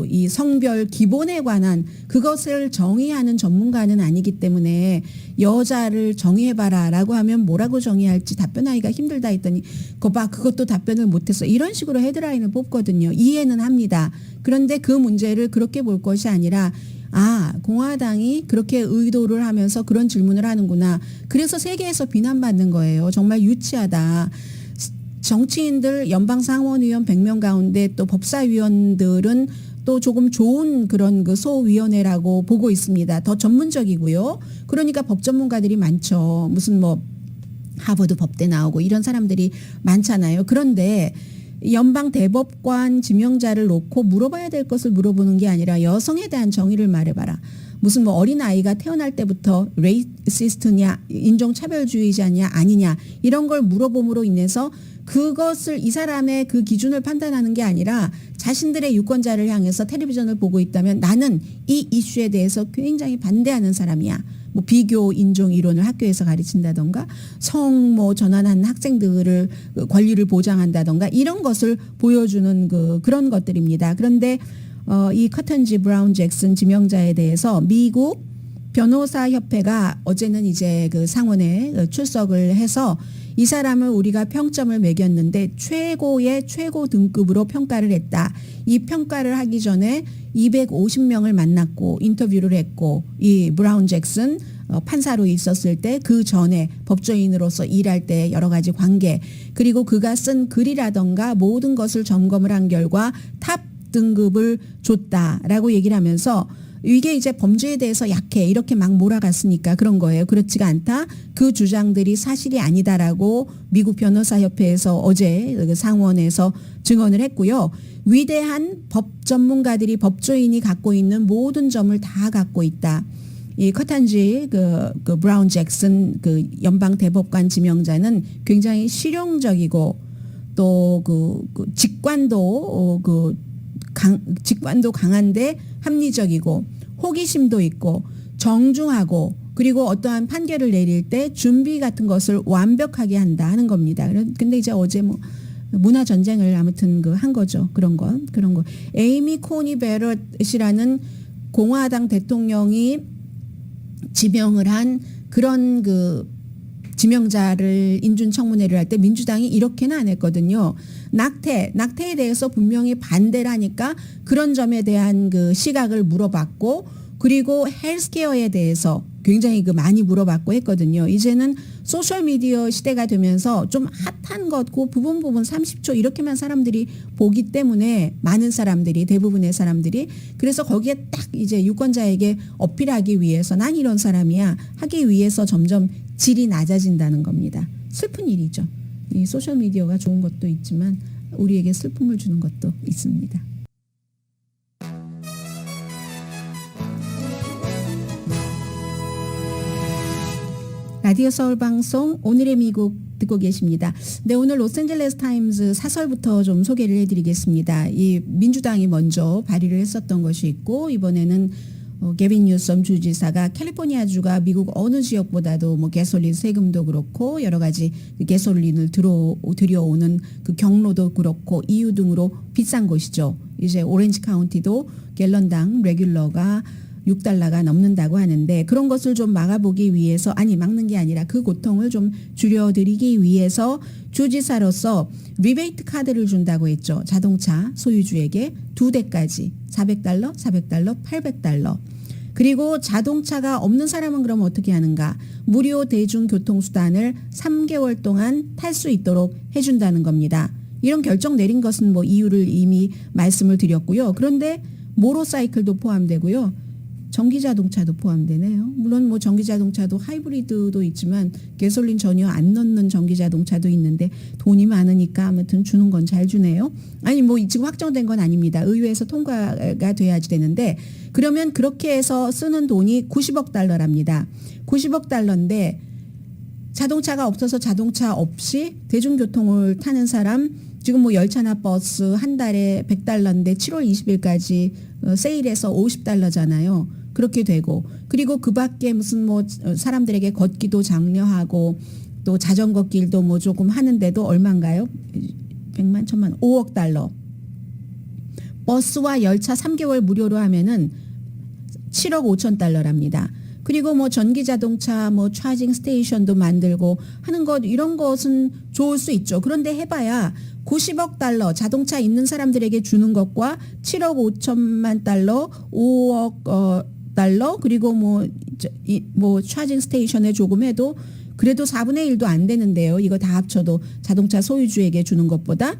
이 성별 기본에 관한 그것을 정의하는 전문가는 아니기 때문에 여자를 정의해봐라라고 하면 뭐라고 정의할지 답변하기가 힘들다 했더니 그것도 답변을 못했어. 이런 식으로 헤드라인을 뽑거든요. 이해는 합니다. 그런데 그 문제를 그렇게 볼 것이 아니라 공화당이 그렇게 의도를 하면서 그런 질문을 하는구나. 그래서 세계에서 비난받는 거예요. 정말 유치하다. 정치인들 연방 상원의원 100명 가운데 또 법사위원들은 또 조금 좋은 그런 소위원회라고 보고 있습니다. 더 전문적이고요. 그러니까 법 전문가들이 많죠. 무슨 뭐 하버드 법대 나오고 이런 사람들이 많잖아요. 그런데 연방 대법관 지명자를 놓고 물어봐야 될 것을 물어보는 게 아니라 여성에 대한 정의를 말해봐라. 무슨 뭐 어린아이가 태어날 때부터 레이시스트냐 인종차별주의자냐 아니냐 이런 걸 물어봄으로 인해서 그것을 이 사람의 그 기준을 판단하는 게 아니라 자신들의 유권자를 향해서 텔레비전을 보고 있다면 나는 이 이슈에 대해서 굉장히 반대하는 사람이야. 뭐 비교 인종 이론을 학교에서 가르친다던가 뭐 전환한 학생들을 권리를 보장한다던가 이런 것을 보여주는 그런 것들입니다. 그런데 이 커튼지 브라운 잭슨 지명자에 대해서 미국 변호사 협회가 어제는 이제 상원에 출석을 해서 이 사람을 우리가 평점을 매겼는데 최고의 최고 등급으로 평가를 했다. 이 평가를 하기 전에 250명을 만났고 인터뷰를 했고 이 브라운 잭슨 판사로 있었을 때 그 전에 법조인으로서 일할 때 여러 가지 관계 그리고 그가 쓴 글이라던가 모든 것을 점검을 한 결과 탑 등급을 줬다라고 얘기를 하면서 이게 이제 범죄에 대해서 약해 이렇게 막 몰아갔으니까 그런 거예요. 그렇지가 않다. 그 주장들이 사실이 아니다라고 미국 변호사협회에서 어제 상원에서 증언을 했고요. 위대한 법 전문가들이 법조인이 갖고 있는 모든 점을 다 갖고 있다. 이 커탄지 브라운 잭슨 연방 대법관 지명자는 굉장히 실용적이고 또 직관도 강한데 합리적이고 호기심도 있고 정중하고 그리고 어떠한 판결을 내릴 때 준비 같은 것을 완벽하게 한다 하는 겁니다. 근데 이제 어제 뭐 문화 전쟁을 아무튼 한 거죠. 그런 거. 에이미 코니 베럿이라는 공화당 대통령이 지명을 한 그런 지명자를 인준 청문회를 할 때 민주당이 이렇게는 안 했거든요. 낙태에 대해서 분명히 반대를 하니까 그런 점에 대한 시각을 물어봤고 그리고 헬스케어에 대해서 굉장히 많이 물어봤고 했거든요. 이제는 소셜미디어 시대가 되면서 좀 핫한 것, 그 부분 30초 이렇게만 사람들이 보기 때문에 많은 사람들이 대부분의 사람들이 그래서 거기에 딱 이제 유권자에게 어필하기 위해서 난 이런 사람이야 하기 위해서 점점 질이 낮아진다는 겁니다. 슬픈 일이죠. 이 소셜미디어가 좋은 것도 있지만 우리에게 슬픔을 주는 것도 있습니다. 라디오 서울 방송 오늘의 미국 듣고 계십니다. 네, 오늘 로스앤젤레스 타임즈 사설부터 좀 소개를 해드리겠습니다. 이 민주당이 먼저 발의를 했었던 것이 있고 이번에는 게빈 뉴섬 주지사가 캘리포니아주가 미국 어느 지역보다도 뭐 가솔린 세금도 그렇고 여러 가지 가솔린을 들여오는 그 경로도 그렇고 이유 등으로 비싼 곳이죠. 이제 오렌지 카운티도 갤런당 레귤러가 $6가 넘는다고 하는데 그런 것을 좀 막아보기 위해서 막는 게 아니라 그 고통을 좀 줄여드리기 위해서 주지사로서 리베이트 카드를 준다고 했죠. 자동차 소유주에게 2대까지 $400, $400, $800. 그리고 자동차가 없는 사람은 그럼 어떻게 하는가? 무료 대중교통수단을 3개월 동안 탈 수 있도록 해준다는 겁니다. 이런 결정 내린 것은 뭐 이유를 이미 말씀을 드렸고요. 그런데 모로사이클도 포함되고요. 전기자동차도 포함되네요. 물론 뭐 전기자동차도 하이브리드도 있지만 가솔린 전혀 안 넣는 전기자동차도 있는데 돈이 많으니까 아무튼 주는 건 잘 주네요. 아니 뭐 지금 확정된 건 아닙니다. 의회에서 통과가 돼야지 되는데 그러면 그렇게 해서 쓰는 돈이 $90억 달러랍니다. $90억 달러인데 자동차가 없어서 자동차 없이 대중교통을 타는 사람 지금 뭐 열차나 버스 한 달에 $100인데 7월 20일까지 세일해서 $50잖아요. 그렇게 되고 그리고 그 밖에 무슨 뭐 사람들에게 걷기도 장려하고 또 자전거 길도 뭐 조금 하는데도 얼마인가요? 100만, 1000만, $5억 달러. 버스와 열차 3개월 무료로 하면은 7억 5천 달러랍니다. 그리고 뭐 전기 자동차 뭐 차징 스테이션도 만들고 하는 것 이런 것은 좋을 수 있죠. 그런데 해봐야 $90억 달러 자동차 있는 사람들에게 주는 것과 7억 5천만 달러, 5억 달러 그리고 뭐 차징 스테이션에 조금 해도 그래도 4분의 1도 안 되는데요. 이거 다 합쳐도 자동차 소유주에게 주는 것보다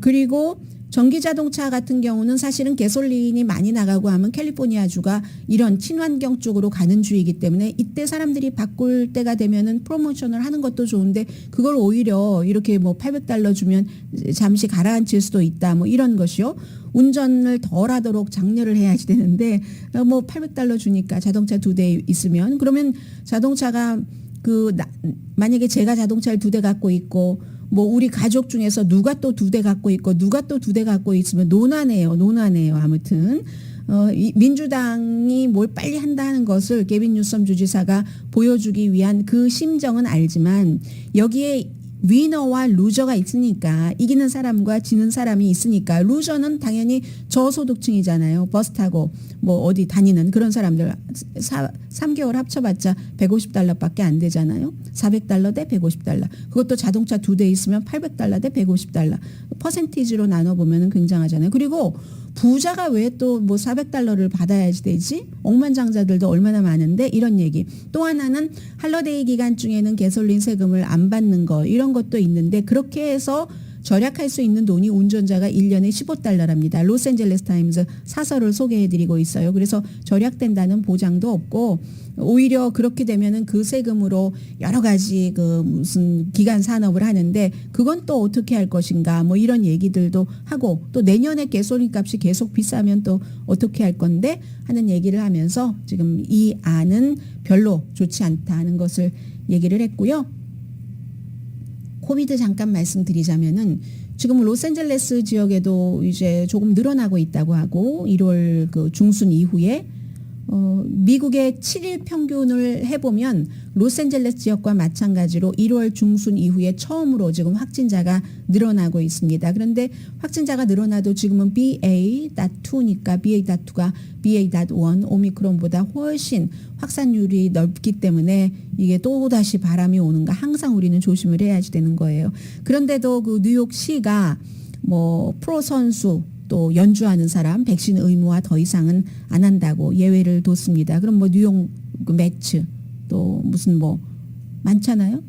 그리고 전기자동차 같은 경우는 사실은 가솔린이 많이 나가고 하면 캘리포니아주가 이런 친환경 쪽으로 가는 주이기 때문에 이때 사람들이 바꿀 때가 되면은 프로모션을 하는 것도 좋은데 그걸 오히려 이렇게 뭐 $800 주면 잠시 가라앉힐 수도 있다 뭐 이런 것이요. 운전을 덜 하도록 장려를 해야지 되는데 뭐 $800 주니까 자동차 2대 있으면 그러면 자동차가 만약에 제가 자동차를 2대 갖고 있고 뭐 우리 가족 중에서 누가 또 2대 갖고 있고 누가 또 2대 갖고 있으면 논하네요. 아무튼 민주당이 뭘 빨리 한다 하는 것을 게빈 뉴섬 주지사가 보여주기 위한 그 심정은 알지만 여기에 위너와 루저가 있으니까 이기는 사람과 지는 사람이 있으니까 루저는 당연히 저소득층이잖아요. 버스 타고 뭐 어디 다니는 그런 사람들 3개월 합쳐봤자 $150밖에 안 되잖아요. $400 대 $150. 그것도 자동차 2대 있으면 $800 대 $150. 퍼센티지로 나눠보면 굉장하잖아요. 그리고 부자가 왜 또 뭐 $400를 받아야지 되지? 억만장자들도 얼마나 많은데 이런 얘기. 또 하나는 할러데이 기간 중에는 가솔린 세금을 안 받는 거 이런 것도 있는데 그렇게 해서 절약할 수 있는 돈이 운전자가 1년에 $15랍니다. 로스앤젤레스 타임즈 사설을 소개해드리고 있어요. 그래서 절약된다는 보장도 없고 오히려 그렇게 되면은 그 세금으로 여러 가지 그 무슨 기간 산업을 하는데 그건 또 어떻게 할 것인가 뭐 이런 얘기들도 하고 또 내년에 가솔린 값이 계속 비싸면 또 어떻게 할 건데 하는 얘기를 하면서 지금 이 안은 별로 좋지 않다는 것을 얘기를 했고요. 코비드 잠깐 말씀드리자면은 지금 로스앤젤레스 지역에도 이제 조금 늘어나고 있다고 하고 1월 그 중순 이후에 미국의 7일 평균을 해보면 로스앤젤레스 지역과 마찬가지로 1월 중순 이후에 처음으로 지금 확진자가 늘어나고 있습니다. 그런데 확진자가 늘어나도 지금은 BA.2니까 BA.2가 BA.1 오미크론보다 훨씬 확산율이 넓기 때문에 이게 또다시 바람이 오는가 항상 우리는 조심을 해야지 되는 거예요. 그런데도 그 뉴욕시가 뭐 프로 선수 또 연주하는 사람 백신 의무화 더 이상은 안 한다고 예외를 뒀습니다. 그럼 뭐 뉴욕 그 매츠 또 무슨 뭐 많잖아요.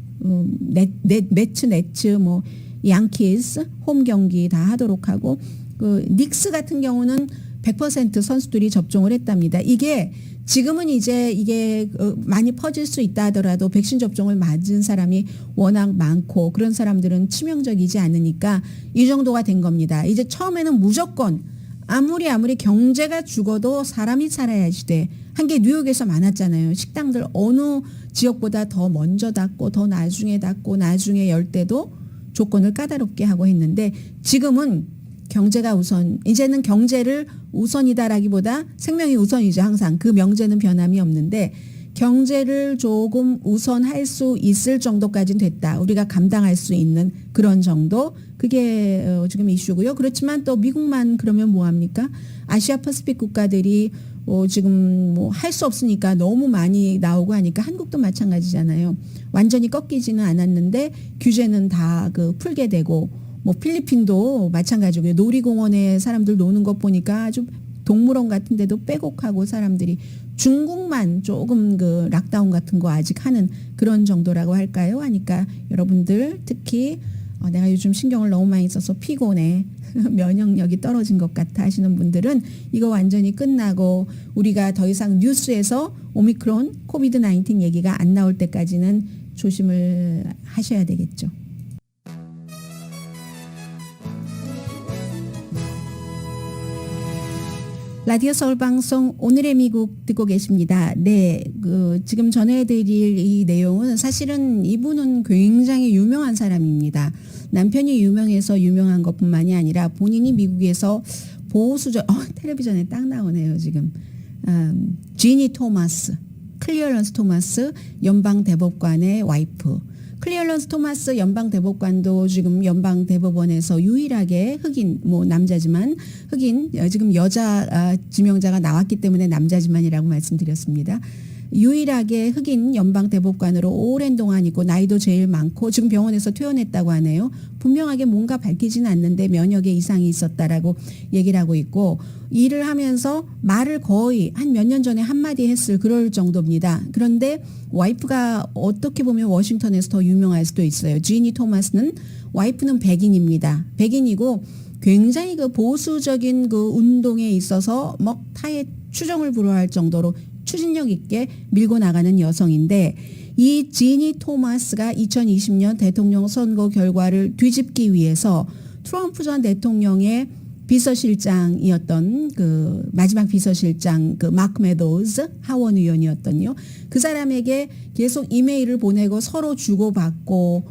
매츠 뭐 양키스 홈 경기 다 하도록 하고 그 닉스 같은 경우는 100% 선수들이 접종을 했답니다. 이게 지금은 이제 이게 많이 퍼질 수 있다 하더라도 백신 접종을 맞은 사람이 워낙 많고 그런 사람들은 치명적이지 않으니까 이 정도가 된 겁니다. 이제 처음에는 무조건 아무리 경제가 죽어도 사람이 살아야지 돼. 한 게 뉴욕에서 많았잖아요. 식당들 어느 지역보다 더 먼저 닫고 더 나중에 닫고 나중에 열 때도 조건을 까다롭게 하고 했는데 지금은 경제가 우선, 이제는 경제를 우선이다라기보다 생명이 우선이죠. 항상 그 명제는 변함이 없는데 경제를 조금 우선할 수 있을 정도까지는 됐다. 우리가 감당할 수 있는 그런 정도. 그게 지금 이슈고요. 그렇지만 또 미국만 그러면 뭐합니까? 아시아 퍼시픽 국가들이 지금 뭐 할 수 없으니까 너무 많이 나오고 하니까 한국도 마찬가지잖아요. 완전히 꺾이지는 않았는데 규제는 다 풀게 되고 뭐 필리핀도 마찬가지고요. 놀이공원에 사람들 노는 것 보니까 아주 동물원 같은 데도 빼곡하고 사람들이 중국만 조금 락다운 같은 거 아직 하는 그런 정도라고 할까요? 하니까 여러분들 특히 내가 요즘 신경을 너무 많이 써서 피곤해. 면역력이 떨어진 것 같아 하시는 분들은 이거 완전히 끝나고 우리가 더 이상 뉴스에서 오미크론 코비드 19 얘기가 안 나올 때까지는 조심을 하셔야 되겠죠. 라디오 서울 방송 오늘의 미국 듣고 계십니다. 네, 지금 전해드릴 이 내용은 사실은 이분은 굉장히 유명한 사람입니다. 남편이 유명해서 유명한 것뿐만이 아니라 본인이 미국에서 보수적 텔레비전에 딱 나오네요 지금. 지니 토마스, 클리어런스 토마스 연방 대법관의 와이프. 클리어런스 토마스 연방 대법관도 지금 연방 대법원에서 유일하게 흑인, 뭐 남자지만 흑인, 지금 여자 지명자가 나왔기 때문에 남자지만이라고 말씀드렸습니다. 유일하게 흑인 연방 대법관으로 오랜 동안 있고 나이도 제일 많고 지금 병원에서 퇴원했다고 하네요. 분명하게 뭔가 밝히지는 않는데 면역에 이상이 있었다라고 얘기를 하고 있고 일을 하면서 말을 거의 한 몇 년 전에 한마디 했을 그럴 정도입니다. 그런데 와이프가 어떻게 보면 워싱턴에서 더 유명할 수도 있어요. 지니 토마스는 와이프는 백인입니다. 백인이고 굉장히 보수적인 운동에 있어서 타의 추종을 불허할 정도로 추진력 있게 밀고 나가는 여성인데 이 지니 토마스가 2020년 대통령 선거 결과를 뒤집기 위해서 트럼프 전 대통령의 비서실장이었던 마지막 비서실장 마크 메도우즈 하원 의원이었던요. 그 사람에게 계속 이메일을 보내고 서로 주고받고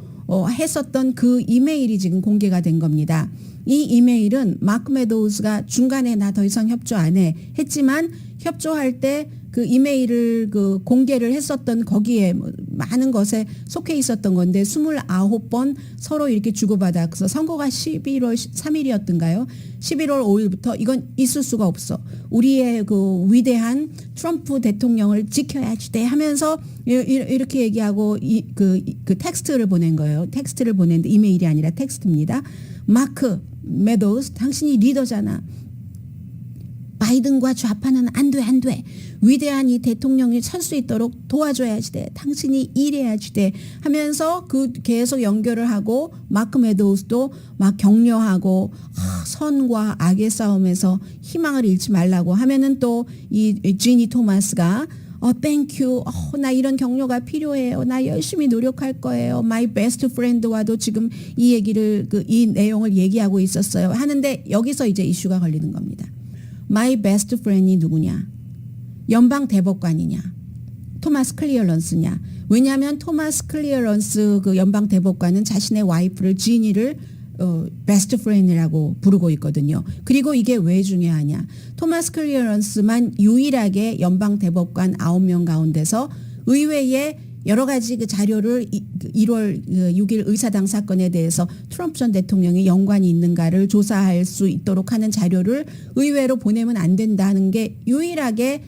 했었던 그 이메일이 지금 공개가 된 겁니다. 이 이메일은 마크 메도우즈가 중간에 나 더 이상 협조 안 해 했지만 협조할 때 그 이메일을 공개를 했었던 거기에 많은 것에 속해 있었던 건데 29번 서로 이렇게 주고받아서 선거가 11월 3일이었던가요? 11월 5일부터 이건 있을 수가 없어. 우리의 위대한 트럼프 대통령을 지켜야지 돼 하면서 이렇게 얘기하고 그 텍스트를 보낸 거예요. 텍스트를 보냈는데 이메일이 아니라 텍스트입니다. 마크 메도우스 당신이 리더잖아. 바이든과 좌파는 안 돼. 위대한 이 대통령이 설 수 있도록 도와줘야지 돼. 당신이 일해야지 돼. 하면서 계속 연결을 하고 마크 메도우스도 막 격려하고 선과 악의 싸움에서 희망을 잃지 말라고 하면은 또 이 지니 토마스가 땡큐. 나 이런 격려가 필요해요. 나 열심히 노력할 거예요. My best friend와도 지금 이 얘기를 이 내용을 얘기하고 있었어요. 하는데 여기서 이제 이슈가 걸리는 겁니다. My best friend이 누구냐? 연방 대법관이냐? 토마스 클리어런스냐? 왜냐하면 토마스 클리어런스 연방 대법관은 자신의 와이프를 지니를 베스트 프렌드라고 부르고 있거든요. 그리고 이게 왜 중요하냐? 토마스 클리어런스만 유일하게 연방 대법관 9명 가운데서 의회에 여러 가지 자료를 1월 6일 의사당 사건에 대해서 트럼프 전 대통령이 연관이 있는가를 조사할 수 있도록 하는 자료를 의회로 보내면 안 된다는 게 유일하게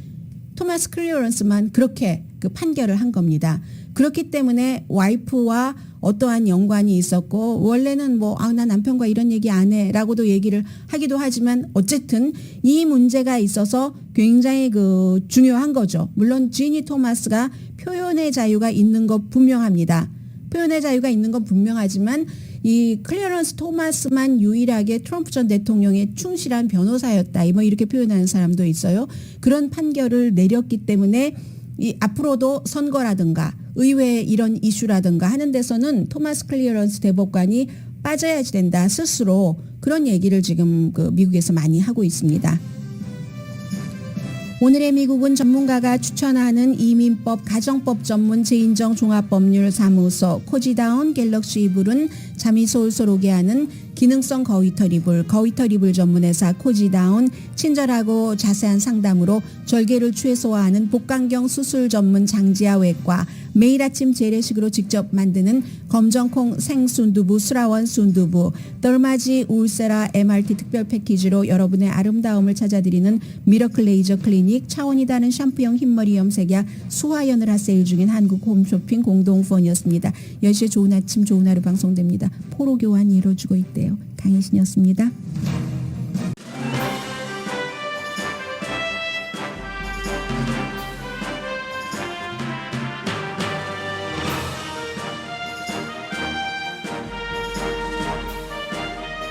토마스 클리어런스만 그렇게 판결을 한 겁니다. 그렇기 때문에 와이프와 어떠한 연관이 있었고 원래는 나 남편과 이런 얘기 안 해라고도 얘기를 하기도 하지만 어쨌든 이 문제가 있어서 굉장히 중요한 거죠. 물론 지니 토마스가 표현의 자유가 있는 것 분명합니다. 표현의 자유가 있는 건 분명하지만 이 클리어런스 토마스만 유일하게 트럼프 전 대통령의 충실한 변호사였다. 뭐 이렇게 표현하는 사람도 있어요. 그런 판결을 내렸기 때문에 이 앞으로도 선거라든가 의회 이런 이슈라든가 하는 데서는 토마스 클리어런스 대법관이 빠져야지 된다 스스로 그런 얘기를 지금 그 미국에서 많이 하고 있습니다. 오늘의 미국은 전문가가 추천하는 이민법 가정법 전문 재인정 종합법률 사무소 코지다운 갤럭시 이불은 잠이 솔솔 오게 하는 기능성 거위털 이불 전문 회사 코지다운 친절하고 자세한 상담으로 절개를 최소화하는 복강경 수술 전문 장지아 외과 매일 아침 재래식으로 직접 만드는 검정콩 생순두부 수라원 순두부 덜마지 울세라 MRT 특별 패키지로 여러분의 아름다움을 찾아드리는 미러클 레이저 클리닉 차원이 다른 샴푸형 흰머리 염색약 수화연을 핫세일 중인 한국 홈쇼핑 공동후원이었습니다. 10시에 좋은 아침 좋은 하루 방송됩니다. 포로 교환이 이루어지고 있대요. 강혜신이었습니다.